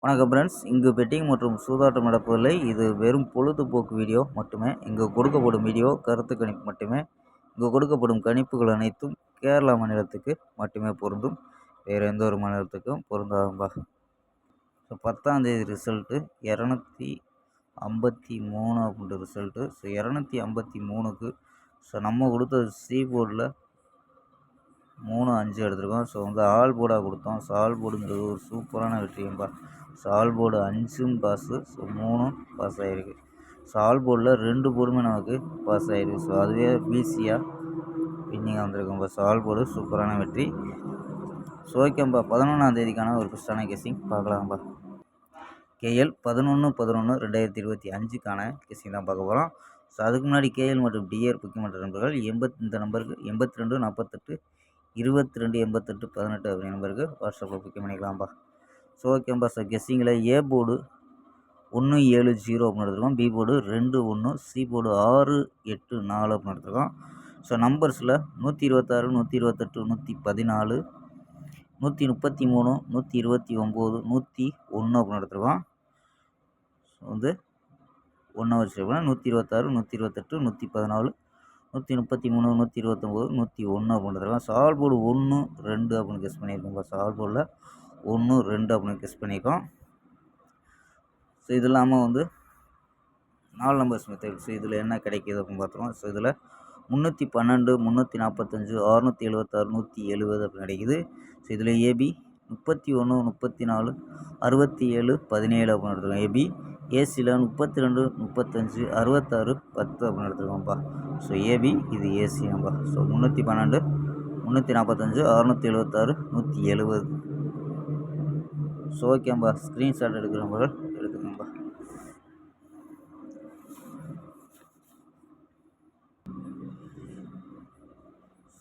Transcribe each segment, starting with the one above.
வணக்கம் ஃப்ரெண்ட்ஸ், இங்கு பெட்டிங் மற்றும் சூதாட்டம் நடப்பதில்லை. இது வெறும் பொழுதுபோக்கு வீடியோ மட்டுமே. இங்கு கொடுக்கப்படும் வீடியோ கருத்து கணிப்பு மட்டுமே. இங்கு கொடுக்கப்படும் கணிப்புகள் அனைத்தும் கேரளா மாநிலத்துக்கு மட்டுமே பொருந்தும். வேறு எந்த ஒரு மாநிலத்துக்கும் பொருந்தாதும்பா. ஸோ 10ஆம் தேதி ரிசல்ட்டு 253 அப்படின்ற ரிசல்ட்டு. ஸோ 253க்கு நம்ம கொடுத்தது சி போர்டில் 3-5 எடுத்திருக்கோம். ஸோ ஆல் போர்டாக கொடுத்தோம். ஸோ ஆல் போர்டுங்கிறது ஒரு சூப்பரான வெற்றியும்பா. ஸோ ஆல் போர்டு 5ம் பாஸு, ஸோ 3ம் பாஸ் ஆகிருக்கு. ஸோ ஆல் போர்டில் 2 போர்டுமே நமக்கு பாஸ் ஆகிருக்கு. ஸோ அதுவே பிசியாக வின்னிங்காக வந்திருக்கும்பா. ஸோ ஆல் போர்டு சூப்பரான வெற்றி. ஸோ ஓகேம்பா, 11ஆம் தேதிக்கான ஒரு பெஸ்ட்டான கெஸ்ஸிங் பார்க்கலாம்பா. கேஎல் 11/11/2025க்கான கெஸ்ஸிங் தான் பார்க்க போகிறோம். ஸோ அதுக்கு முன்னாடி கேஎல் மற்றும் டிஆர் புக்கிமன்ற நம்பர்கள் இந்த நம்பருக்கு 82 48 22 88 18 அப்படிங்கிற நம்பருக்கு வாட்ஸ்அப்பில் புக்கிங் பண்ணிக்கலாம்ப்பா. ஸோ ஓகேம்பா. ஸோ கெஸ்ஸிங்கில் ஏ போர்டு 170 அப்படின்னு எடுத்துருக்கோம். பி போர்டு 21, சி போர்டு 684 அப்படின்னு எடுத்துருக்கோம். ஸோ நம்பர்ஸில் 126 128 114 133 129 101 அப்படின்னு எடுத்துருக்கோம். ஸோ 1 வச்சுருக்கோம். 126 128 114 133 129 101 அப்படின்னு எடுத்துருக்கோம். சால் போர்டு 1 2 அப்படின்னு கெஸ் பண்ணியிருக்கோம். சால் போர்டில் 1 2 அப்படின்னு கெஸ் பண்ணியிருக்கோம். ஸோ இது இல்லாமல் 4 நம்பர்ஸ் மெத்தட். ஸோ இதில் என்ன கிடைக்கிது அப்படின்னு பார்த்துருவோம். ஸோ இதில் 312 345 676 170 அப்படின்னு கிடைக்குது. ஸோ இதில் ஏபி 31 34 67 17 அப்படின்னு எடுத்துருக்கோம். ஏபி ஏசியில் 32 35 66 10 அப்படின்னு எடுத்துருக்கோம்ப்பா. ஸோ ஏபி இது ஏசியாம்பா. ஸோ 312 345 676 170. ஸோ ஓகேம்பா, ஸ்க்ரீன்ஷாட் எடுக்கிறவங்க எடுத்துக்கோங்கப்பா.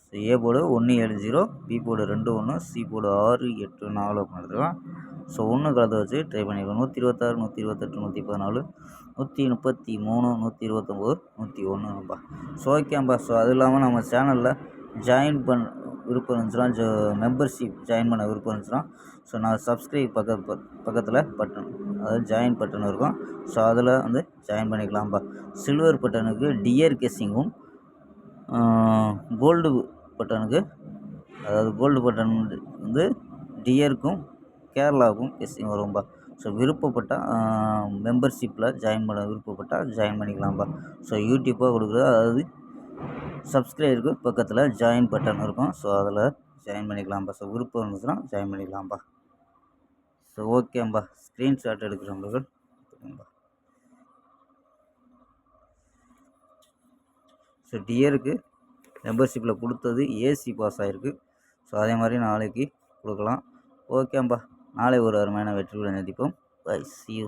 So A board 170, B board 21, C board 684 அப்படின்னு எடுத்துக்கலாம். ஸோ 1 கலந்து வச்சு ட்ரை பண்ணிக்கலாம். 126 128 114 133 129 101ப்பா. ஸோ ஓகேம்பா. ஸோ அது இல்லாமல் நம்ம சேனலில் ஜாயின் பண்ண விருப்பம் இருந்துச்சுன்னா, மெம்பர்ஷிப் ஜாயின் பண்ண விருப்பம் இருந்துச்சுன்னா, ஸோ நான் சப்ஸ்கிரைப் பக்கத்தில் பட்டன், அதாவது ஜாயின் பட்டன் இருக்கும். ஸோ அதில் ஜாயின் பண்ணிக்கலாம்ப்பா. சில்வர் பட்டனுக்கு டியர் கெஸ்ஸிங்கும், கோல்டு பட்டனுக்கு, அதாவது கோல்டு பட்டன் டியருக்கும் கேரளாவுக்கும் கெஸ்ஸிங் வரும்பா. ஸோ விருப்பப்பட்டால் மெம்பர்ஷிப்பில் ஜாயின் பண்ண விருப்பப்பட்டால் ஜாயின் பண்ணிக்கலாம்ப்பா. ஸோ யூடியூப்பாக கொடுக்குறது, அதாவது சப்ஸ்கிரைபருக்கு பக்கத்தில் ஜாயின் பட்டன் இருக்கும். ஸோ அதில் ஜாயின் பண்ணிக்கலாம்ப்பா. ஸோ விருப்பம் இருந்துச்சுன்னா ஜாயின் பண்ணிக்கலாம்ப்பா. ஸோ ஓகேம்பா, ஸ்க்ரீன்ஷாட் எடுக்கிறவங்க. ஸோ டியருக்கு மெம்பர்ஷிப்பில் கொடுத்தது ஏசி பாஸ் ஆகிருக்கு. ஸோ அதே மாதிரி நாளைக்கு கொடுக்கலாம். ஓகேம்பா, நாளை ஒரு அருமையான வெற்றியுடன் சந்திப்போம். Bye, see you.